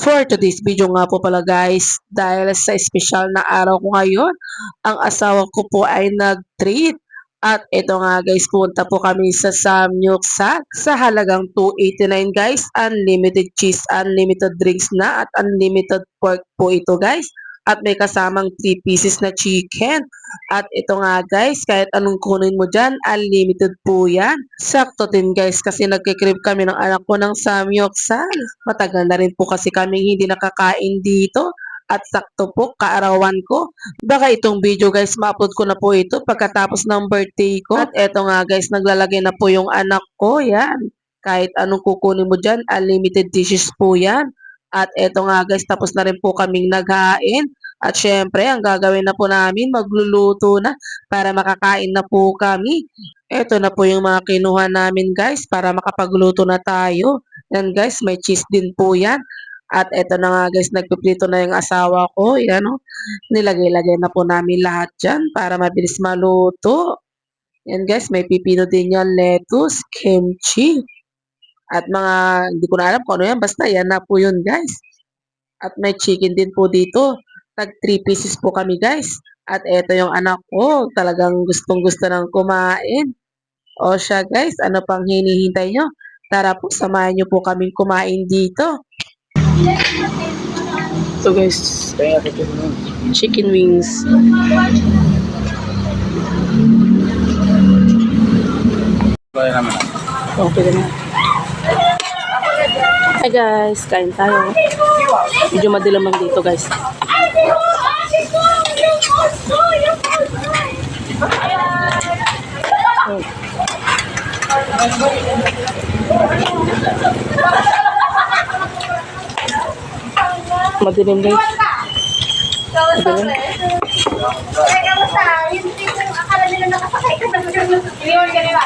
For today's video nga po pala guys, dahil sa espesyal na araw ko ngayon, ang asawa ko po ay nag-treat. At ito nga guys, punta po kami sa Samyuksat sa halagang 289 guys. Unlimited cheese, unlimited drinks na at unlimited pork po ito guys. At may kasamang 3 pieces na chicken. At ito nga guys, kahit anong kunin mo dyan, unlimited po yan. Sakto din guys kasi nagkikrib kami ng anak ko ng samyuksal. Matagal na rin po kasi kami hindi nakakain dito. At sakto po, kaarawan ko. Baka itong video guys, ma-upload ko na po ito pagkatapos ng birthday ko. At eto nga guys, naglalagay na po yung anak ko. Yan. Kahit anong kukunin mo dyan, unlimited dishes po yan. At eto nga guys, tapos na rin po kaming naghain. At syempre, ang gagawin na po namin, magluluto na para makakain na po kami. Eto na po yung mga kinuha namin guys para makapagluto na tayo. Yan guys, may cheese din po yan. At eto na nga guys, nagpiprito na yung asawa ko. Yan o, nilagay-lagay na po namin lahat dyan para mabilis maluto. Yan guys, may pipino din yan, lettuce, kimchi. At mga, hindi ko na alam kung ano yan, basta yan na po yun guys. At may chicken din po dito. Tag 3 pieces po kami guys. At eto yung anak ko, talagang gustong gusto ng kumain. O siya guys, ano pang hinihintay nyo? Tara po, samahan nyo po kaming kumain dito. So guys, chicken wings. Okay na. Hi guys, kain tayo. Medyo madilim lang dito guys. Madilim guys. Madilim. Kamusta? Yung tipong akala nila nakasakay ka na yun, ganun.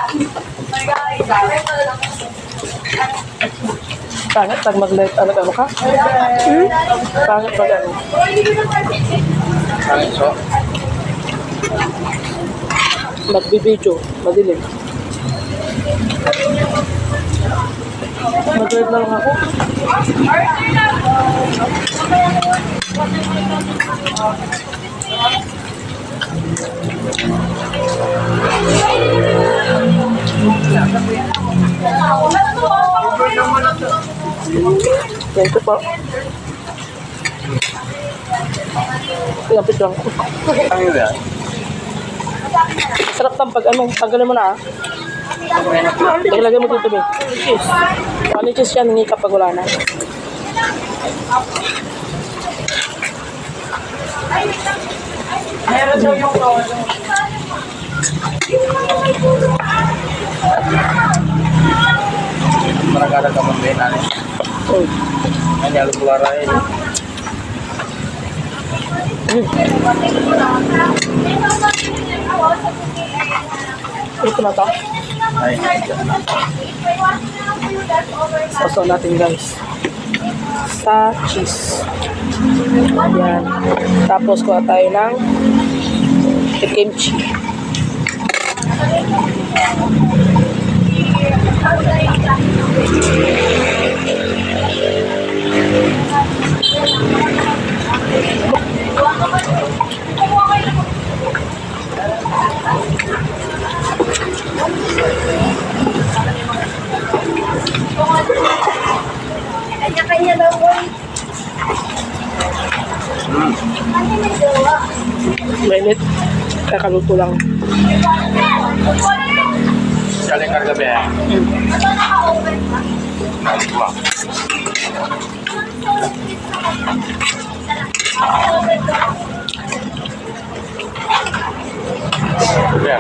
Pangit pag mag-light ano ka? Pangit pag ano? Pangit so? Magbibidyo, madilim. Mag-light lang ako. Ganito po. Pinapit lang ko. Ano yan? Sarap ng pag ano, tanggalin mo na ah. Ilagay mo dito din. Cheese. Ano cheese yan, hindi kapag wala na. Meron daw yung rolo. Maragara ka mong benan. Hanya lu keluar aja. Ito na to. Ay. Sasaw natin guys. Sa cheese. Ayan. Tapos kuha tayo ng kimchi. Kanya-kanya daw po. Ano may gawa? Mainit. Kakaluto lang. Sekali karga be. Ano naka-open pa? Wah. Ya.